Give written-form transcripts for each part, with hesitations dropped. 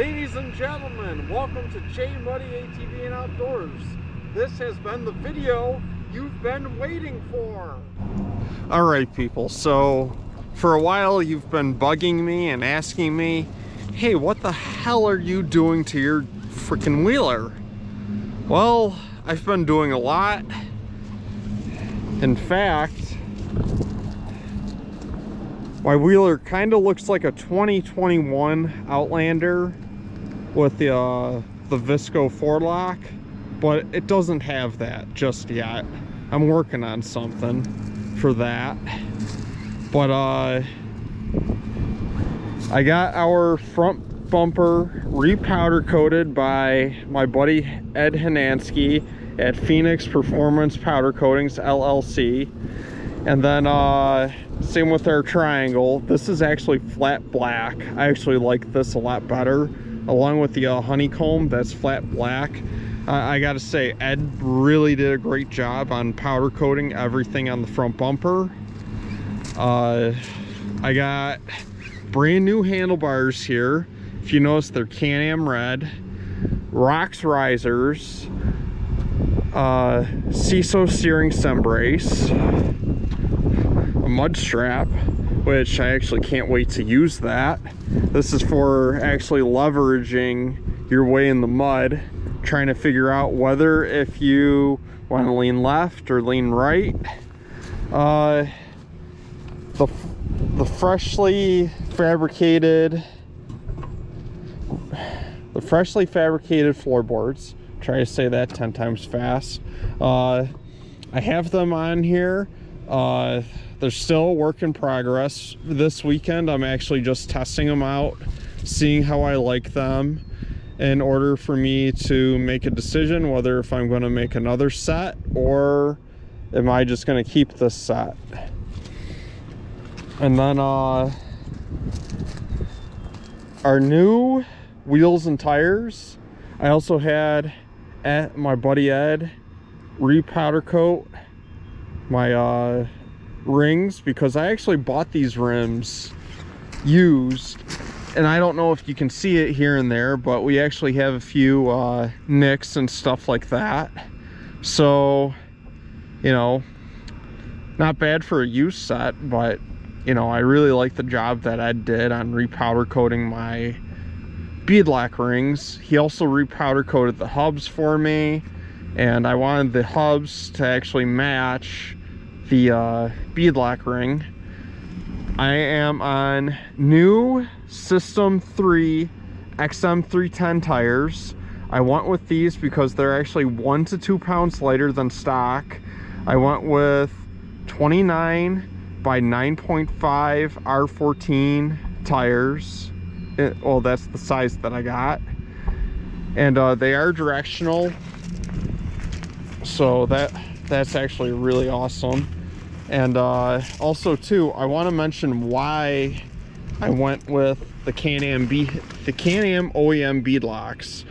Ladies and gentlemen, welcome to J Muddy ATV and Outdoors. This has been the video you've been waiting for. All right, people, so for a while you've been bugging me and asking me, hey, what the hell are you doing to your freaking wheeler? Well, I've been doing a lot. In fact, my wheeler kind of looks like a 2021 Outlander with the Visco forelock, but it doesn't have that just yet. I'm working on something for that. But I got our front bumper repowder coated by my buddy Ed Hananski at Phoenix Performance Powder Coatings LLC. And then same with our triangle. This is actually flat black. I actually like this a lot better, along with the honeycomb that's flat black. I gotta say, Ed really did a great job on powder coating everything on the front bumper. I got brand new handlebars here. If you notice, they're Can Am red, Rocks risers, CISO steering stem brace, a mud strap, which I actually can't wait to use that. This is for actually leveraging your way in the mud, trying to figure out whether if you want to lean left or lean right. The freshly fabricated floorboards. Try to say that 10 times fast. I have them on here. They're still a work in progress. This weekend I'm actually just testing them out, seeing how I like them, in order for me to make a decision whether if I'm going to make another set or am I just going to keep this set. And then our new wheels and tires, I also had my buddy Ed repowder coat my rings, because I actually bought these rims used, and I don't know if you can see it here and there, but we actually have a few nicks and stuff like that. So, you know, not bad for a used set, but you know, I really like the job that Ed did on repowder coating my beadlock rings. He also repowder coated the hubs for me, and I wanted the hubs to actually match the beadlock ring. I am on new System 3 XM310 tires. I went with these because they're actually 1 to 2 pounds lighter than stock. I went with 29 by 9.5 R14 tires. Well, that's the size that I got, and they are directional, so that's actually really awesome. And also too, I want to mention why I went with the Can Am OEM beadlocks.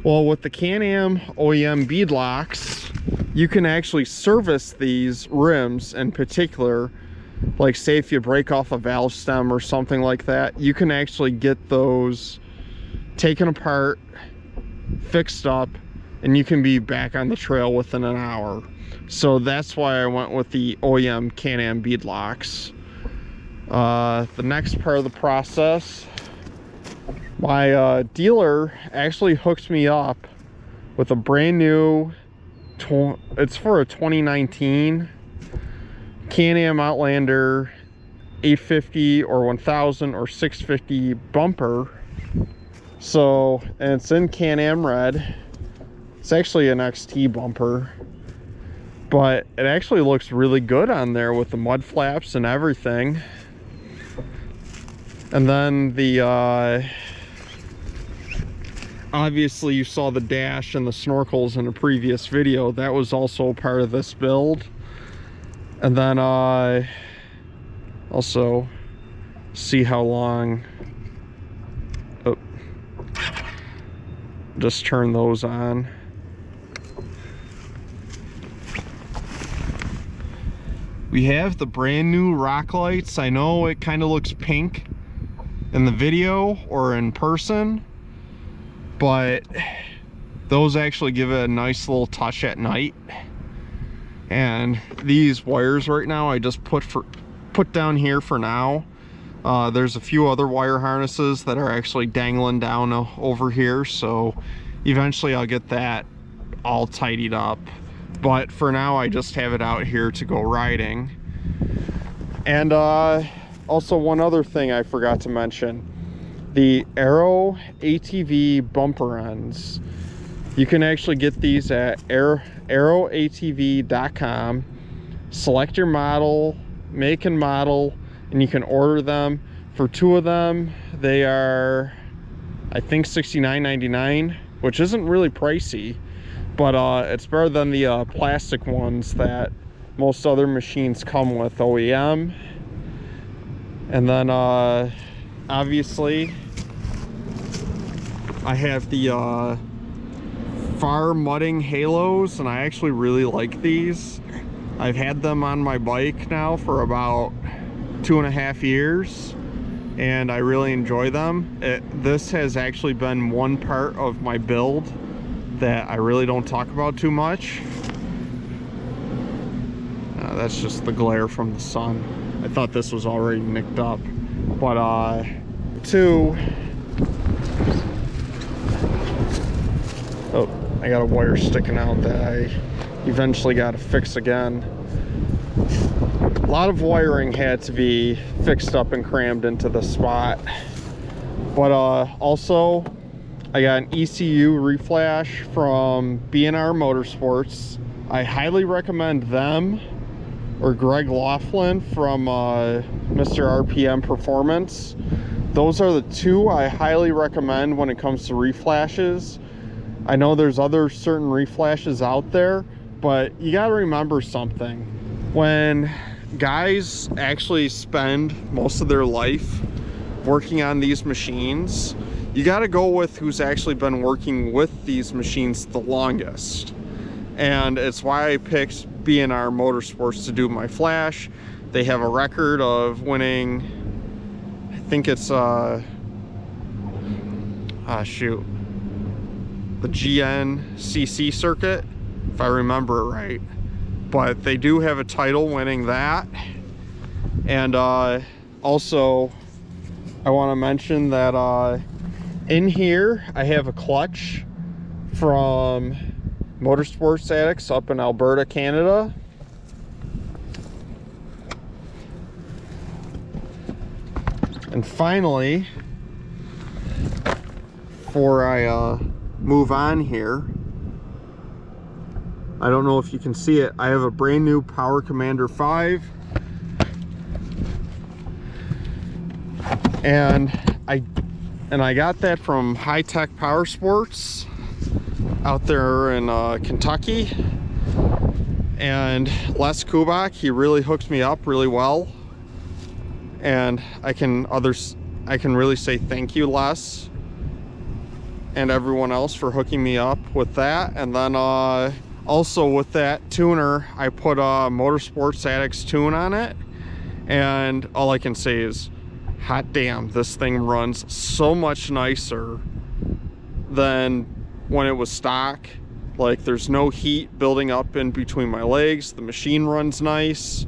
Well, with the Can Am OEM beadlocks, you can actually service these rims in particular. Like, say if you break off a valve stem or something like that, you can actually get those taken apart, fixed up, and you can be back on the trail within an hour. So that's why I went with the OEM Can Am beadlocks. The next part of the process, my dealer actually hooked me up with a brand new, it's for a 2019 Can Am Outlander 850 or 1000 or 650 bumper. So, and it's in Can Am red. It's actually an XT bumper, but it actually looks really good on there with the mud flaps and everything. And then the obviously you saw the dash and the snorkels in a previous video. That was also part of this build. And then also see how long, oh, just turn those on. We have the brand new rock lights. I know it kind of looks pink in the video or in person, but those actually give it a nice little touch at night. And these wires right now I just put down here for now. There's a few other wire harnesses that are actually dangling down over here, so eventually I'll get that all tidied up, but for now I just have it out here to go riding. And also one other thing I forgot to mention, the Aero ATV bumper ends. You can actually get these at aeroatv.com. Select your model, make and model, and you can order them. For 2 of them, they are, I think, $69.99, which isn't really pricey, but it's better than the plastic ones that most other machines come with OEM. And then obviously I have the Far Mudding Halos, and I actually really like these. I've had them on my bike now for about 2.5 years, and I really enjoy them. This has actually been one part of my build that I really don't talk about too much. That's just the glare from the sun. I thought this was already nicked up, but oh, I got a wire sticking out that I eventually got to fix again. A lot of wiring had to be fixed up and crammed into the spot, but also I got an ECU reflash from B&R Motorsports. I highly recommend them, or Greg Laughlin from Mr. RPM Performance. Those are the 2 I highly recommend when it comes to reflashes. I know there's other certain reflashes out there, but you got to remember something. When guys actually spend most of their life working on these machines, you got to go with who's actually been working with these machines the longest. And it's why I picked B&R Motorsports to do my flash. They have a record of winning, I think it's the GNCC circuit, if I remember right. But they do have a title winning that. And also I want to mention that in here I have a clutch from Motorsports Addicts up in Alberta, Canada. And finally, before I move on here, I don't know if you can see it, I have a brand new Power Commander 5, and I got that from High Tech Power Sports out there in Kentucky. And Les Kubak, he really hooked me up really well, and I can really say thank you, Les, and everyone else for hooking me up with that. And then also with that tuner, I put a Motorsports Addicts tune on it, and all I can say is, hot damn, this thing runs so much nicer than when it was stock. Like, there's no heat building up in between my legs. The machine runs nice.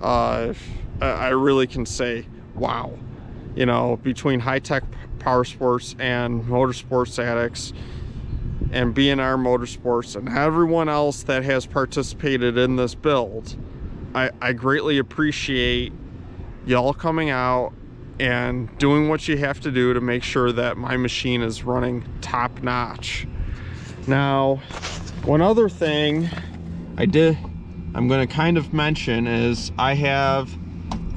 I really can say, wow. You know, between High Tech Power Sports and Motorsports Addicts and B&R Motorsports and everyone else that has participated in this build, I greatly appreciate y'all coming out and doing what you have to do to make sure that my machine is running top notch. Now, one other thing I'm going to kind of mention is I have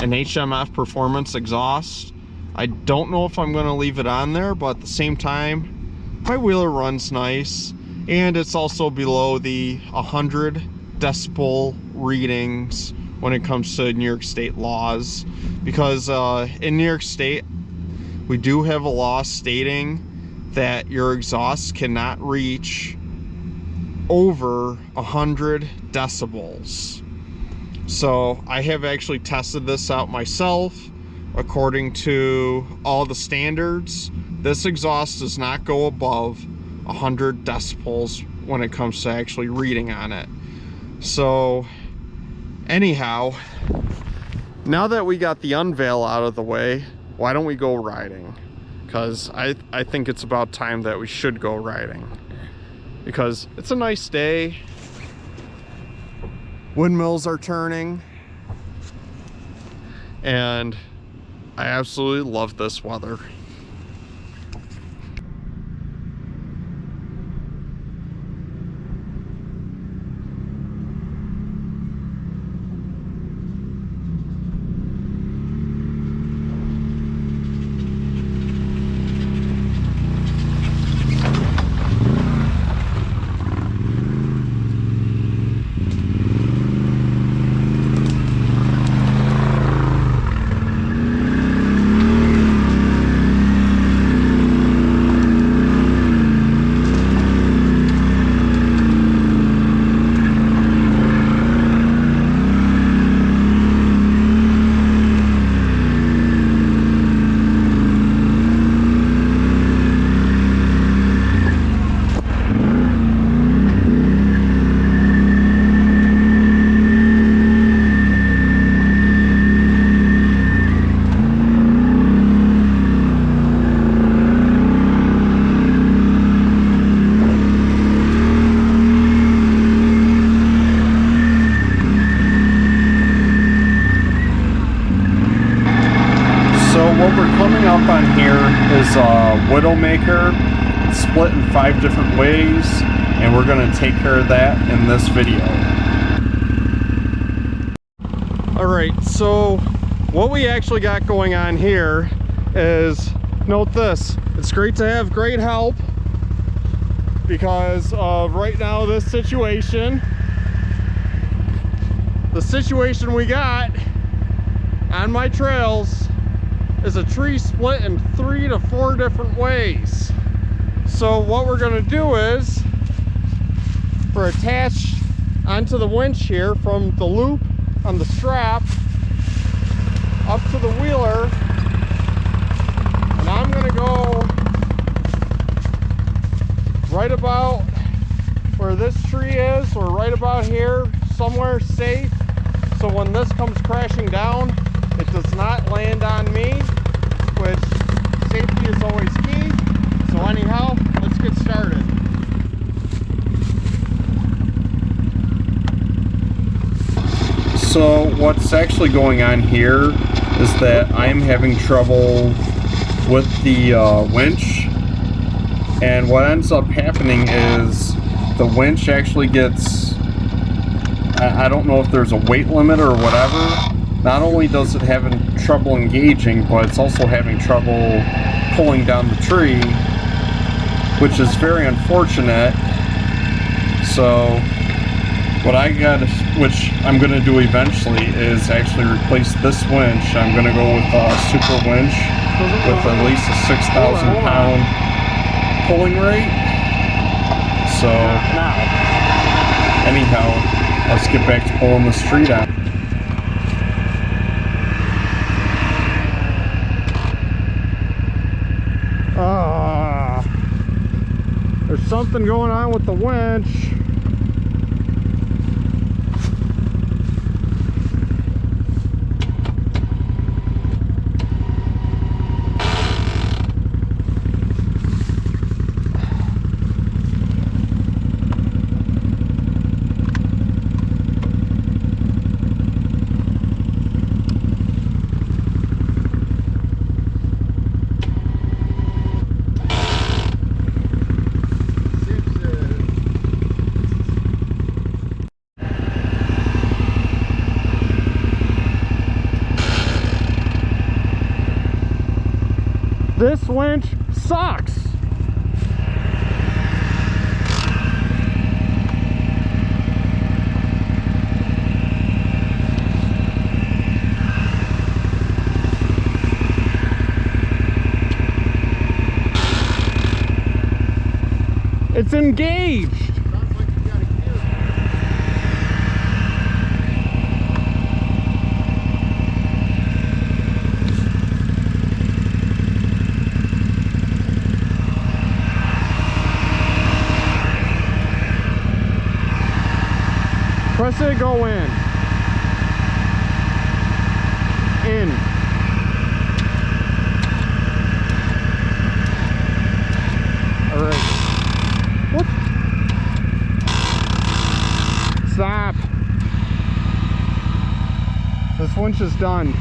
an HMF Performance exhaust. I don't know if I'm going to leave it on there, but at the same time, my wheeler runs nice, and it's also below the 100 decibel readings when it comes to New York State laws, because in New York State we do have a law stating that your exhaust cannot reach over 100 decibels. So I have actually tested this out myself. According to all the standards, this exhaust does not go above 100 decibels when it comes to actually reading on it. So anyhow, now that we got the unveil out of the way, why don't we go riding? Because I think it's about time that we should go riding, because it's a nice day. Windmills are turning, and I absolutely love this weather. Up on here is a Widowmaker, split in 5 different ways, and we're going to take care of that in this video. Alright, so what we actually got going on here is, note this, it's great to have great help because of right now this situation. The situation we got on my trails is a tree split in 3 to 4 different ways. So what we're going to do is, we're attached onto the winch here from the loop on the strap up to the wheeler, and I'm going to go right about where this tree is, or right about here, somewhere safe, so when this comes crashing down, it does not land on me, which safety is always key. So anyhow, let's get started. So what's actually going on here is that I'm having trouble with the winch, and what ends up happening is the winch actually gets, I don't know if there's a weight limit or whatever. Not only does it have trouble engaging, but it's also having trouble pulling down the tree, which is very unfortunate. So what I got, which I'm going to do eventually, is actually replace this winch. I'm going to go with a super winch with at least a 6,000 pound pulling rate. So anyhow, let's get back to pulling this tree down. There's something going on with the winch. This winch sucks. It's engaged. Sounds like you got a gear. lets it go in. In. All right. What? Stop. This winch is done.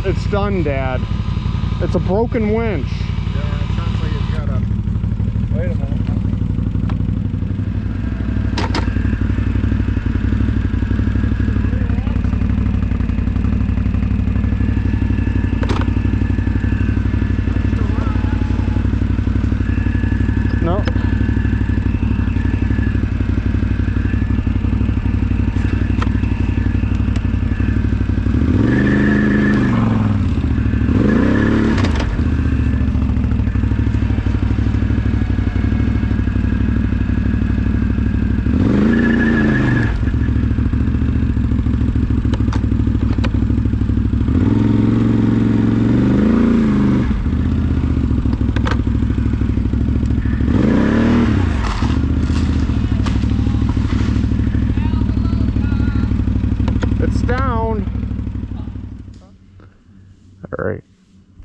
It's done, Dad. It's a broken winch. Yeah, it sounds like it's got a... Wait a minute. No. Alright,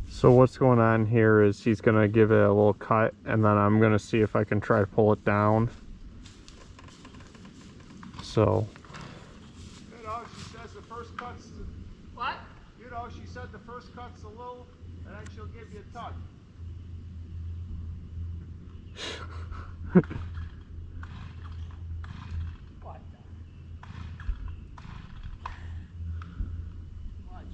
so what's going on here is he's going to give it a little cut, and then I'm going to see if I can try to pull it down. So... You know, she says the first cut's... What? You know, she said the first cut's a little, and then she'll give you a tug. What the? Watch.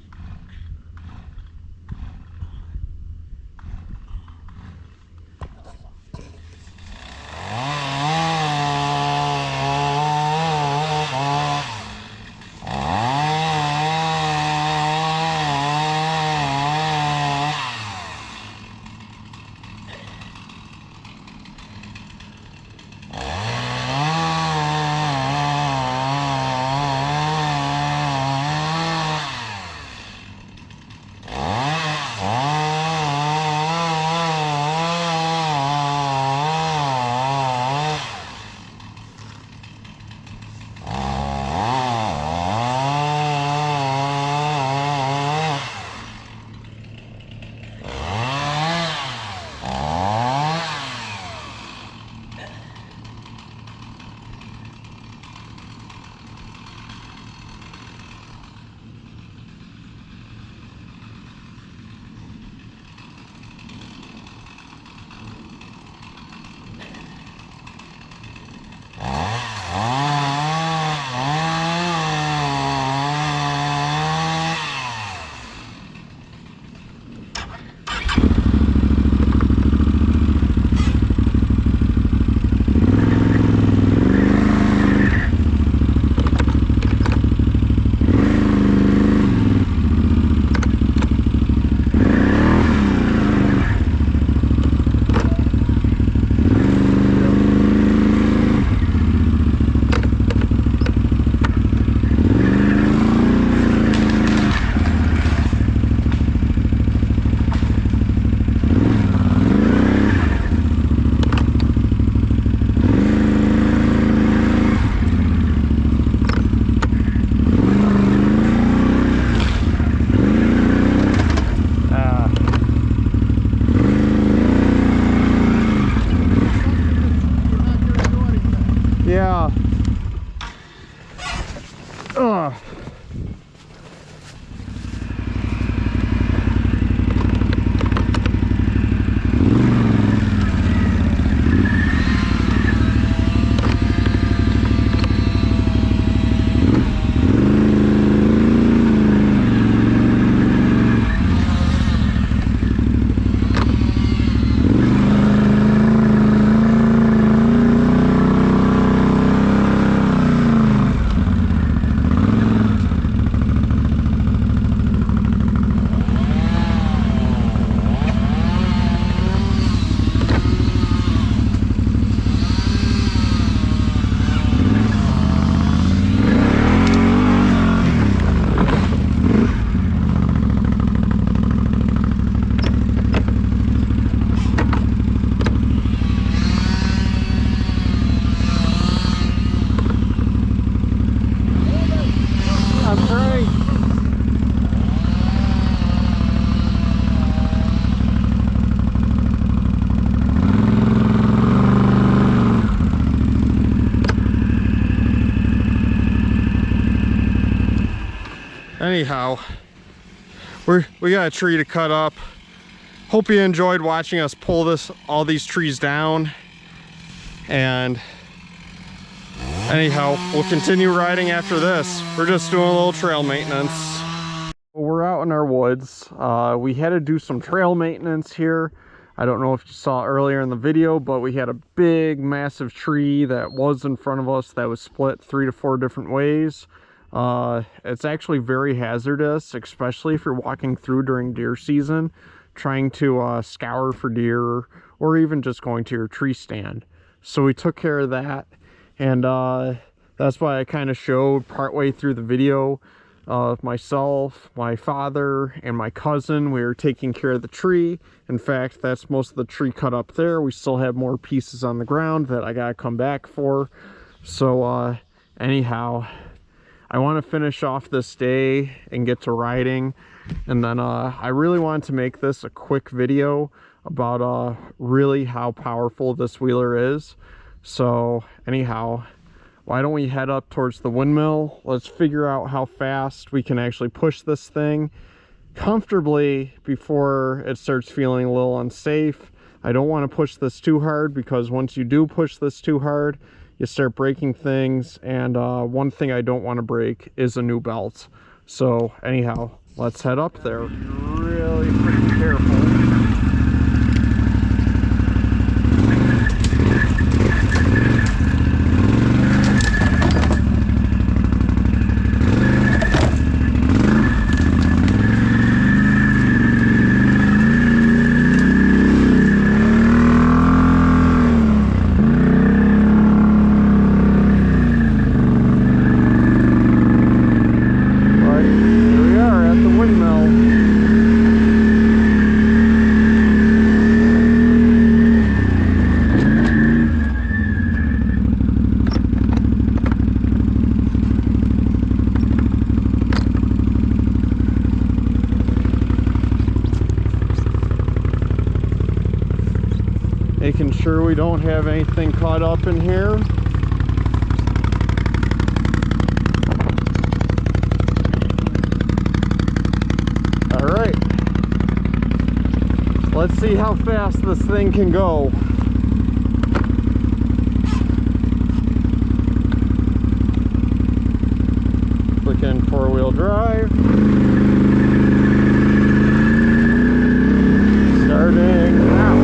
Yeah. Ugh. anyhow, we got a tree to cut up. Hope you enjoyed watching us pull all these trees down. And anyhow, we'll continue riding after this. We're just doing a little trail maintenance. We're out in our woods. We had to do some trail maintenance here. I don't know if you saw earlier in the video, but we had a big, massive tree that was in front of us that was split 3 to 4 different ways. It's actually very hazardous, especially if you're walking through during deer season, trying to scour for deer, or even just going to your tree stand. So we took care of that, and that's why I kind of showed partway through the video myself, my father, and my cousin. We were taking care of the tree. In fact, that's most of the tree cut up there. We still have more pieces on the ground that I gotta come back for. So anyhow, I want to finish off this day and get to riding, and then I really wanted to make this a quick video about really how powerful this wheeler is. So anyhow, why don't we head up towards the windmill? Let's figure out how fast we can actually push this thing comfortably before it starts feeling a little unsafe. I don't want to push this too hard, because once you do push this too hard, you start breaking things, and one thing I don't want to break is a new belt. So anyhow, let's head up there. Really freaking careful. Making sure we don't have anything caught up in here. All right, let's see how fast this thing can go. Click in 4-wheel drive. Starting now.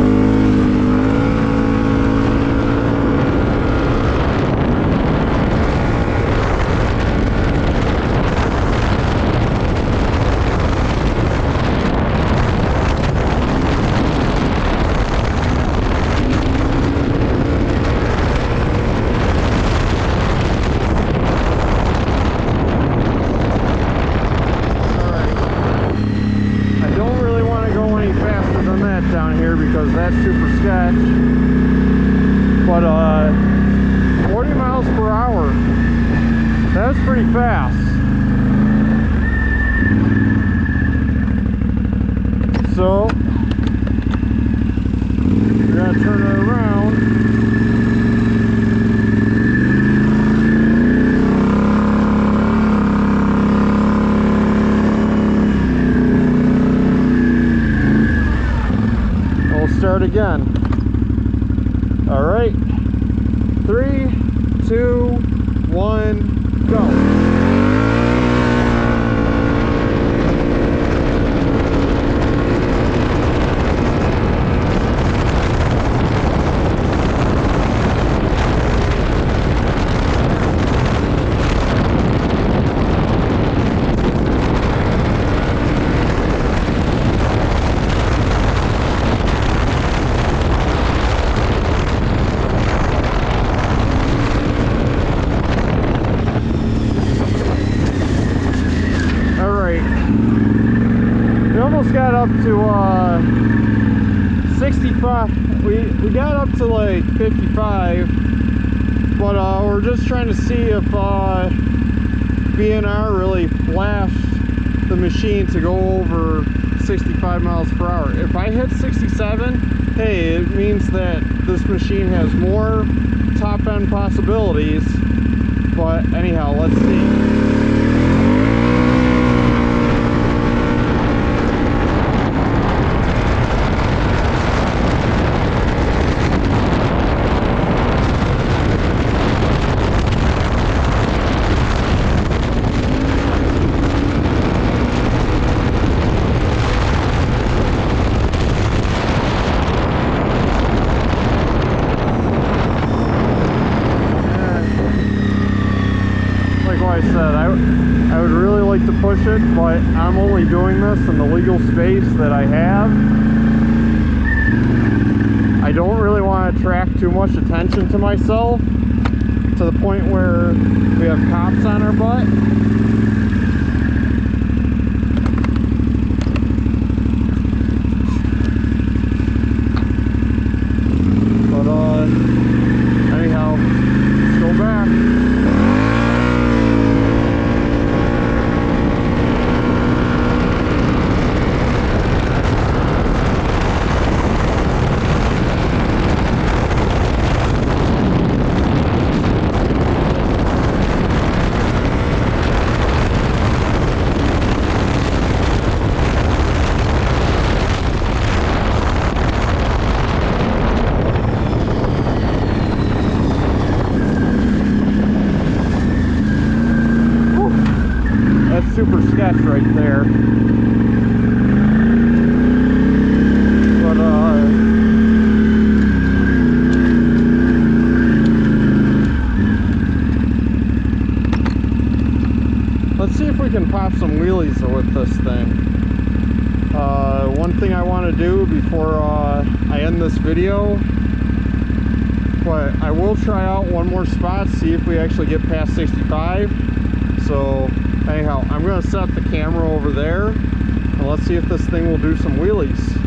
Down here because that's super sketch, but 40 miles per hour, that's pretty fast. So we're gonna turn it around. Start again. All right, 3, 2, 1, go. Got up to 65. We got up to like 55, but we're just trying to see if BNR really flashed the machine to go over 65 miles per hour. If I hit 67, hey, it means that this machine has more top end possibilities. But anyhow, let's see. I said, I would really like to push it, but I'm only doing this in the legal space that I have. I don't really want to attract too much attention to myself to the point where we have cops on our butt. Anyhow, let's go back. Super sketch right there, but let's see if we can pop some wheelies with this thing. One thing I want to do before I end this video, but I will try out one more spot, see if we actually get past 65. So anyhow, I'm going to set the camera over there and let's see if this thing will do some wheelies.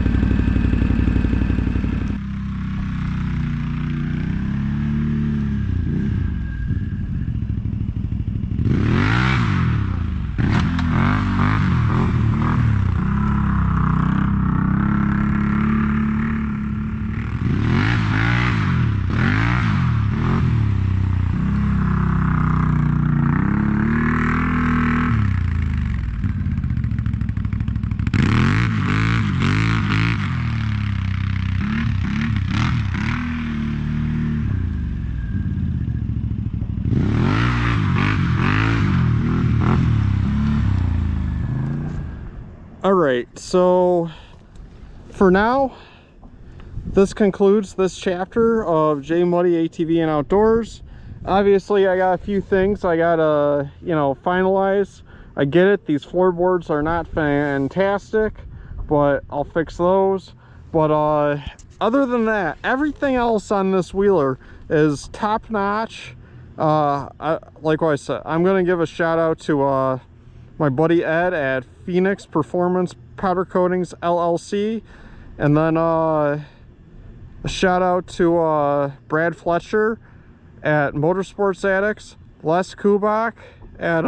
Alright, so for now, this concludes this chapter of J Muddy ATV and Outdoors. Obviously, I got a few things I gotta, finalize. I get it, these floorboards are not fantastic, but I'll fix those. But other than that, everything else on this wheeler is top notch. Like what I said, I'm gonna give a shout out to my buddy Ed at Phoenix Performance Powder Coatings LLC, and then a shout out to Brad Fletcher at Motorsports Addicts, Les Kubak at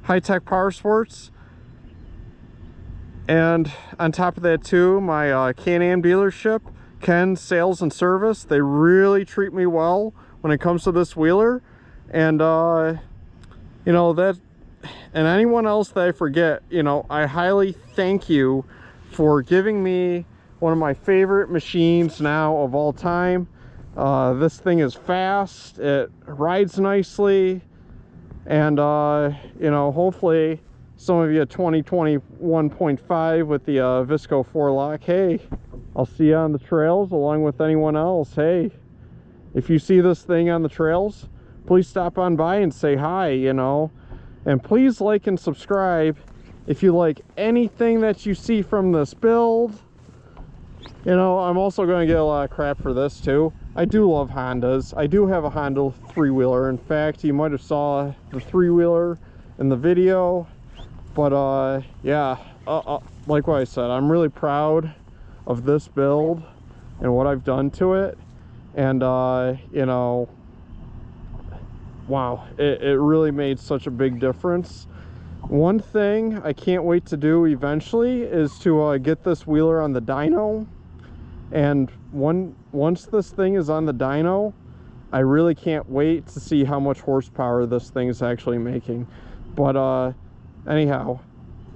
High Tech Power Sports, and on top of that too, my Can Am dealership, Ken Sales and Service. They really treat me well when it comes to this wheeler, and and anyone else that I forget, I highly thank you for giving me one of my favorite machines now of all time. This thing is fast, it rides nicely, and hopefully some of you at 2021.5 with the Visco 4-lock, hey, I'll see you on the trails along with anyone else. Hey, if you see this thing on the trails, please stop on by and say hi, and please like and subscribe if you like anything that you see from this build. I'm also going to get a lot of crap for this too. I do love Hondas. I do have a Honda 3-wheeler. In fact, you might have saw the 3-wheeler in the video. But yeah, like what I said, I'm really proud of this build and what I've done to it. And wow, it really made such a big difference. One thing I can't wait to do eventually is to get this wheeler on the dyno. And once this thing is on the dyno, I really can't wait to see how much horsepower this thing is actually making. But anyhow,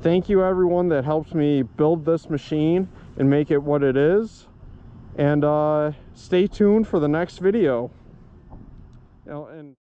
thank you everyone that helped me build this machine and make it what it is. And stay tuned for the next video. And